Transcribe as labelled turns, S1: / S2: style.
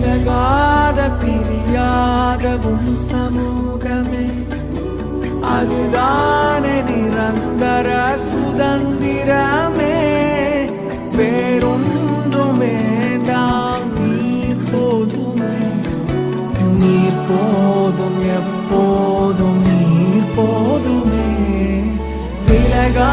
S1: விலகாத பிரியாதவும் சமூகமே, அதுதானே நிரந்தர சுதந்திரமே. வேறொன்றும் வேண்டாம், நீர் போதுமே. நீர் போதும், எப்போதும் நீர் போதுமே. விலகா